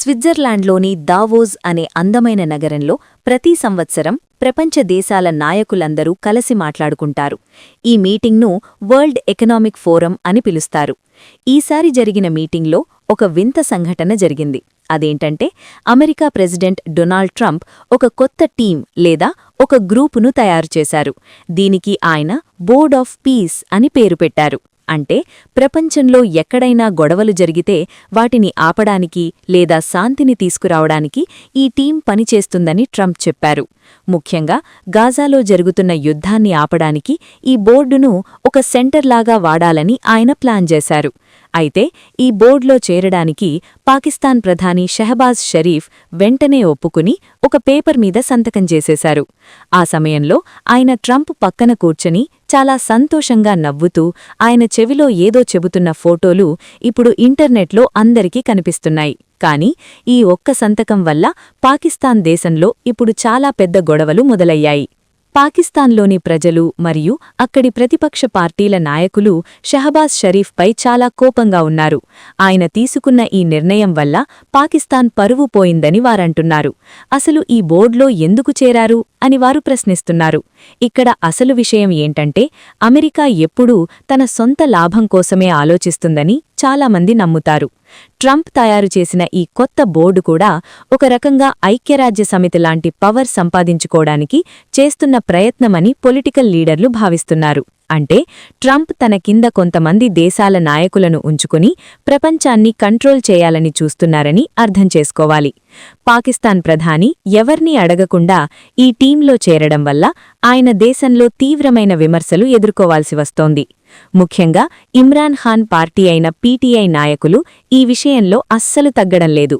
స్విట్జర్లాండ్లోని దావోస్ అనే అందమైన నగరంలో ప్రతి సంవత్సరం ప్రపంచ దేశాల నాయకులందరూ కలిసి మాట్లాడుకుంటారు. ఈ మీటింగ్ను వరల్డ్ ఎకనామిక్ ఫోరం అని పిలుస్తారు. ఈసారి జరిగిన మీటింగ్లో ఒక వింత సంఘటన జరిగింది. అదేంటంటే అమెరికా ప్రెసిడెంట్ డొనాల్డ్ ట్రంప్ ఒక కొత్త టీం లేదా ఒక గ్రూపును తయారుచేశారు. దీనికి ఆయన బోర్డ్ ఆఫ్ పీస్ అని పేరు పెట్టారు. అంటే ప్రపంచంలో ఎక్కడైనా గొడవలు జరిగితే వాటిని ఆపడానికి లేదా శాంతిని తీసుకురావడానికి ఈ టీం పనిచేస్తుందని ట్రంప్ చెప్పారు. ముఖ్యంగా గాజాలో జరుగుతున్న యుద్ధాన్ని ఆపడానికి ఈ బోర్డును ఒక సెంటర్లాగా వాడాలని ఆయన ప్లాన్ చేశారు. అయితే ఈ బోర్డులో చేరడానికి పాకిస్తాన్ ప్రధాని షెహబాజ్ షరీఫ్ వెంటనే ఒప్పుకుని ఒక పేపర్ మీద సంతకం చేసేశారు. ఆ సమయంలో ఆయన ట్రంప్ పక్కన కూర్చొని చాలా సంతోషంగా నవ్వుతూ ఆయన చెవిలో ఏదో చెబుతున్న ఫోటోలు ఇప్పుడు ఇంటర్నెట్లో అందరికీ కనిపిస్తున్నాయి. కానీ ఈ ఒక్క సంతకం వల్ల పాకిస్తాన్ దేశంలో ఇప్పుడు చాలా పెద్ద గొడవలు మొదలయ్యాయి. పాకిస్తాన్లోని ప్రజలు మరియు అక్కడి ప్రతిపక్ష పార్టీల నాయకులు షెహబాజ్ షరీఫ్పై చాలా కోపంగా ఉన్నారు. ఆయన తీసుకున్న ఈ నిర్ణయం వల్ల పాకిస్తాన్ పరువు పోయిందని వారంటున్నారు. అసలు ఈ బోర్డులో ఎందుకు చేరారు అని వారు ప్రశ్నిస్తున్నారు. ఇక్కడ అసలు విషయం ఏంటంటే అమెరికా ఎప్పుడూ తన సొంత లాభం కోసమే ఆలోచిస్తుందని చాలామంది నమ్ముతారు. ట్రంప్ తయారుచేసిన ఈ కొత్త బోర్డు కూడా ఒక రకంగా ఐక్యరాజ్యసమితి లాంటి పవర్ సంపాదించుకోవడానికి చేస్తున్న ప్రయత్నమని పొలిటికల్ లీడర్లు భావిస్తున్నారు. అంటే ట్రంప్ తన కింద కొంతమంది దేశాల నాయకులను ఉంచుకుని ప్రపంచాన్ని కంట్రోల్ చేయాలని చూస్తున్నారని అర్థం చేసుకోవాలి. పాకిస్తాన్ ప్రధాని ఎవర్నీ అడగకుండా ఈ టీంలో చేరడం వల్ల ఆయన దేశంలో తీవ్రమైన విమర్శలు ఎదుర్కోవాల్సి వస్తోంది. ముఖ్యంగా ఇమ్రాన్ ఖాన్ పార్టీ అయిన పీటీఐ నాయకులు ఈ విషయంలో అస్సలు తగ్గడం లేదు.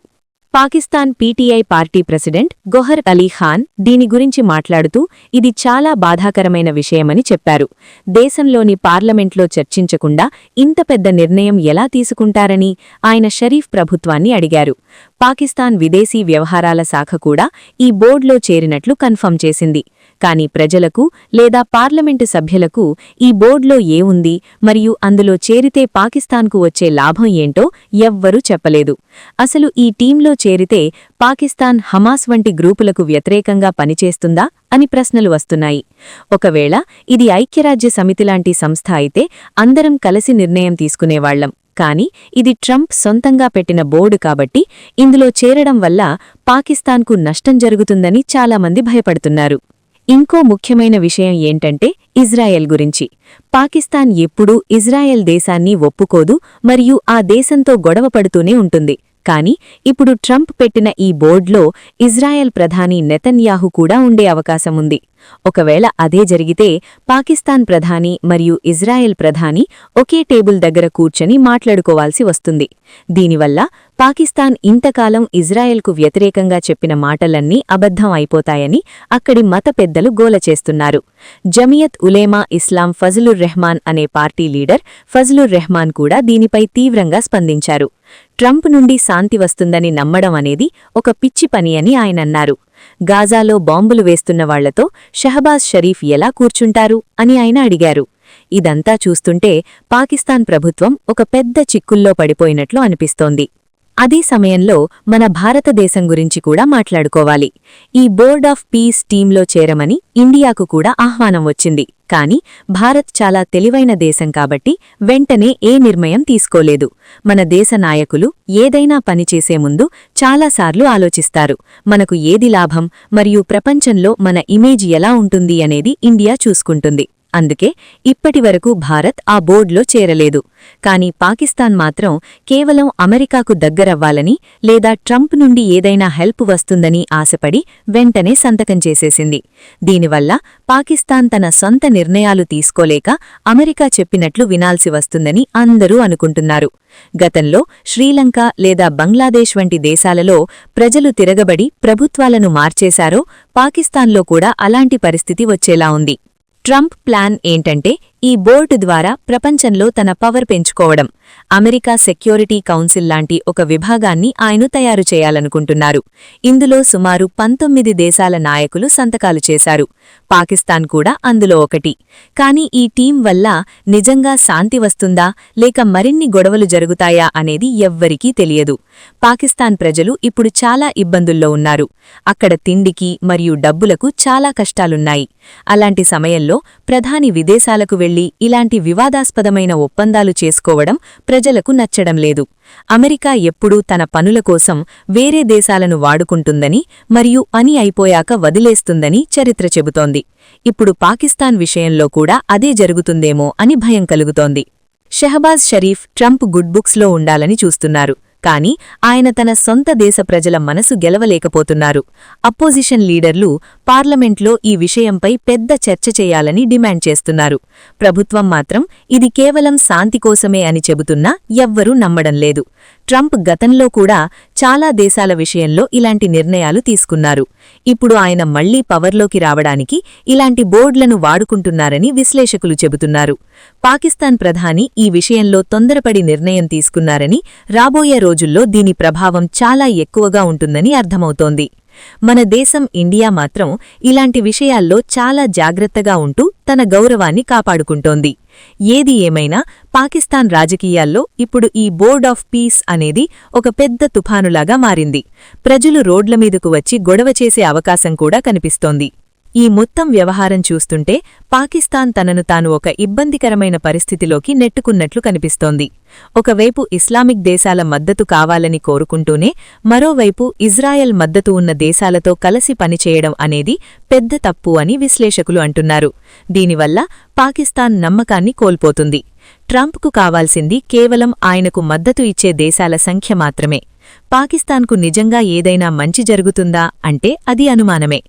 Pakistan PTI party president Gohar Ali Khan దీని గురించి మాట్లాడుతూ ఇది చాలా బాధాకరమైన విషయమని చెప్పారు. దేశంలోని పార్లమెంట్లో చర్చించకుండా ఇంత పెద్ద నిర్ణయం ఎలా తీసుకుంటారని ఆయన షరీఫ్ ప్రభుత్వాన్ని అడిగారు. పాకిస్తాన్ విదేశీ వ్యవహారాల శాఖ కూడా ఈ బోర్డులో చేరినట్లు కన్ఫర్మ్ చేసింది. కానీ ప్రజలకు లేదా పార్లమెంటు సభ్యులకు ఈ బోర్డులో ఏముంది మరియు అందులో చేరితే పాకిస్తాన్కు వచ్చే లాభం ఏంటో ఎవ్వరూ చెప్పలేదు. అసలు ఈ టీంలో చేరితే పాకిస్తాన్ హమాస్ వంటి గ్రూపులకు వ్యతిరేకంగా పనిచేస్తుందా అని ప్రశ్నలు వస్తున్నాయి. ఒకవేళ ఇది ఐక్యరాజ్య సమితిలాంటి సంస్థ అయితే అందరం కలిసి నిర్ణయం తీసుకునేవాళ్లం. కానీ ఇది ట్రంప్ సొంతంగా పెట్టిన బోర్డు కాబట్టి ఇందులో చేరడం వల్ల పాకిస్తాన్కు నష్టం జరుగుతుందని చాలామంది భయపడుతున్నారు. ఇంకో ముఖ్యమైన విషయం ఏంటంటే ఇజ్రాయెల్ గురించి. పాకిస్తాన్ ఎప్పుడూ ఇజ్రాయెల్ దేశాన్ని ఒప్పుకోదు మరియు ఆ దేశంతో గొడవపడుతూనే ఉంటుంది. కానీ ఇప్పుడు ట్రంప్ పెట్టిన ఈ బోర్డులో ఇజ్రాయెల్ ప్రధాని నెతన్యాహు కూడా ఉండే అవకాశముంది. ఒకవేళ అదే జరిగితే పాకిస్తాన్ ప్రధాని మరియు ఇజ్రాయెల్ ప్రధాని ఒకే టేబుల్ దగ్గర కూర్చొని మాట్లాడుకోవాల్సి వస్తుంది. దీనివల్ల పాకిస్తాన్ ఇంతకాలం ఇజ్రాయెల్కు వ్యతిరేకంగా చెప్పిన మాటలన్నీ అబద్ధం అయిపోతాయని అక్కడి మత పెద్దలు గోల చేస్తున్నారు. జమియత్ ఉలేమా ఇస్లాం ఫజ్లుర్ రెహమాన్ అనే పార్టీ లీడర్ ఫజ్లుర్ రెహమాన్ కూడా దీనిపై తీవ్రంగా స్పందించారు. ట్రంప్ నుండి శాంతి వస్తుందని నమ్మడం అనేది ఒక పిచ్చి పని అని ఆయనన్నారు. గాజాలో బాంబులు వేస్తున్న వాళ్లతో షెహబాజ్ షరీఫ్ ఎలా కూర్చుంటారు అని ఆయన అడిగారు. ఇదంతా చూస్తుంటే పాకిస్తాన్ ప్రభుత్వం ఒక పెద్ద చిక్కుల్లో పడిపోయినట్లు అనిపిస్తోంది. అదే సమయంలో మన భారతదేశం గురించి కూడా మాట్లాడుకోవాలి. ఈ బోర్డ్ ఆఫ్ పీస్ టీంలో చేరమని ఇండియాకు కూడా ఆహ్వానం వచ్చింది. కానీ భారత్ చాలా తెలివైన దేశం కాబట్టి వెంటనే ఏ నిర్ణయం తీసుకోలేదు. మన దేశ నాయకులు ఏదైనా పనిచేసే ముందు చాలాసార్లు ఆలోచిస్తారు. మనకు ఏది లాభం మరియు ప్రపంచంలో మన ఇమేజ్ ఎలా ఉంటుంది అనేది ఇండియా చూసుకుంటుంది. అందుకే ఇప్పటివరకు భారత్ ఆ బోర్డులో చేరలేదు. కానీ పాకిస్తాన్ మాత్రం కేవలం అమెరికాకు దగ్గరవ్వాలని లేదా ట్రంప్ నుండి ఏదైనా హెల్ప్ వస్తుందని ఆశపడి వెంటనే సంతకం చేసేసింది. దీనివల్ల పాకిస్తాన్ తన సొంత నిర్ణయాలు తీసుకోలేక అమెరికా చెప్పినట్లు వినాల్సి వస్తుందని అందరూ అనుకుంటున్నారు. గతంలో శ్రీలంక లేదా బంగ్లాదేశ్ వంటి దేశాలలో ప్రజలు తిరగబడి ప్రభుత్వాలను మార్చేశారో పాకిస్తాన్లో కూడా అలాంటి పరిస్థితి వచ్చేలా ఉంది. ట్రంప్ ప్లాన్ ఏంటంటే ఈ బోర్డు ద్వారా ప్రపంచంలో తన పవర్ పెంచుకోవడం. అమెరికా సెక్యూరిటీ కౌన్సిల్ లాంటి ఒక విభాగాన్ని ఆయన తయారు చేయాలనుకుంటున్నారు. ఇందులో సుమారు 19 దేశాల నాయకులు సంతకాలు చేశారు. పాకిస్తాన్ కూడా అందులో ఒకటి. కానీ ఈ టీం వల్ల నిజంగా శాంతి వస్తుందా లేక మరిన్ని గొడవలు జరుగుతాయా అనేది ఎవ్వరికీ తెలియదు. పాకిస్తాన్ ప్రజలు ఇప్పుడు చాలా ఇబ్బందుల్లో ఉన్నారు. అక్కడ తిండికి మరియు డబ్బులకు చాలా కష్టాలున్నాయి. అలాంటి సమయంలో ప్రధాని విదేశాలకు వెళ్లి ఇలాంటి వివాదాస్పదమైన ఒప్పందాలు చేసుకోవడం ప్రజలకు నచ్చడం లేదు. అమెరికా ఎప్పుడూ తన పనుల కోసం వేరే దేశాలను వాడుకుంటుందని మరియు అయిపోయాక వదిలేస్తుందని చరిత్ర చెబుతోంది. ఇప్పుడు పాకిస్తాన్ విషయంలో కూడా అదే జరుగుతుందేమో అని భయం కలుగుతోంది. షెహబాజ్ షరీఫ్ ట్రంప్ గుడ్ బుక్స్లో ఉండాలని చూస్తున్నారు. కానీ ఆయన తన సొంత దేశ ప్రజల మనసు గెలవలేకపోతున్నారు. అపోజిషన్ లీడర్లు పార్లమెంట్లో ఈ విషయంపై పెద్ద చర్చ చేయాలని డిమాండ్ చేస్తున్నారు. ప్రభుత్వం మాత్రం ఇది కేవలం శాంతి కోసమే అని చెబుతున్నా ఎవ్వరూ నమ్మడం లేదు. ట్రంప్ గతంలో కూడా చాలా దేశాల విషయంలో ఇలాంటి నిర్ణయాలు తీసుకున్నారు. ఇప్పుడు ఆయన మళ్లీ పవర్లోకి రావడానికి ఇలాంటి బోర్డులను వాడుకుంటున్నారని విశ్లేషకులు చెబుతున్నారు. పాకిస్తాన్ ప్రధాని ఈ విషయంలో తొందరపడి నిర్ణయం తీసుకున్నారని, రాబోయే రోజుల్లో దీని ప్రభావం చాలా ఎక్కువగా ఉంటుందని అర్థమవుతోంది. మన దేశం ఇండియా మాత్రం ఇలాంటి విషయాల్లో చాలా జాగ్రత్తగా ఉంటూ తన గౌరవాన్ని కాపాడుకుంటోంది. ఏది ఏమైనా పాకిస్తాన్ రాజకీయాల్లో ఇప్పుడు ఈ బోర్డ్ ఆఫ్ పీస్ అనేది ఒక పెద్ద తుఫానులాగా మారింది. ప్రజలు రోడ్లమీదకు వచ్చి గొడవ చేసే అవకాశం కూడా కనిపిస్తోంది. ఈ మొత్తం వ్యవహారం చూస్తుంటే పాకిస్తాన్ తనను తాను ఒక ఇబ్బందికరమైన పరిస్థితిలోకి నెట్టుకున్నట్లు కనిపిస్తోంది. ఒకవైపు ఇస్లామిక్ దేశాల మద్దతు కావాలని కోరుకుంటూనే మరోవైపు ఇజ్రాయెల్ మద్దతు ఉన్న దేశాలతో కలిసి పనిచేయడం అనేది పెద్ద తప్పు అని విశ్లేషకులు అంటున్నారు. దీనివల్ల పాకిస్తాన్ నమ్మకాన్ని కోల్పోతుంది. ట్రంప్కు కావాల్సింది కేవలం ఆయనకు మద్దతు ఇచ్చే దేశాల సంఖ్య మాత్రమే. పాకిస్తాన్కు నిజంగా ఏదైనా మంచి జరుగుతుందా అంటే అది అనుమానమే.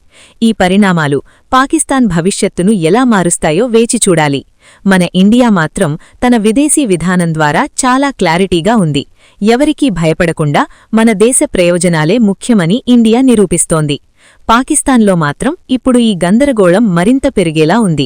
ఈ పరిణామాలు పాకిస్తాన్ భవిష్యత్తును ఎలా మారుస్తాయో వేచి చూడాలి. మన ఇండియా మాత్రం తన విదేశీ విధానం ద్వారా చాలా క్లారిటీగా ఉంది. ఎవరికీ భయపడకుండా మన దేశ ప్రయోజనాలే ముఖ్యమని ఇండియా నిరూపిస్తోంది. పాకిస్తాన్లో మాత్రం ఇప్పుడు ఈ గందరగోళం మరింత పెరిగేలా ఉంది.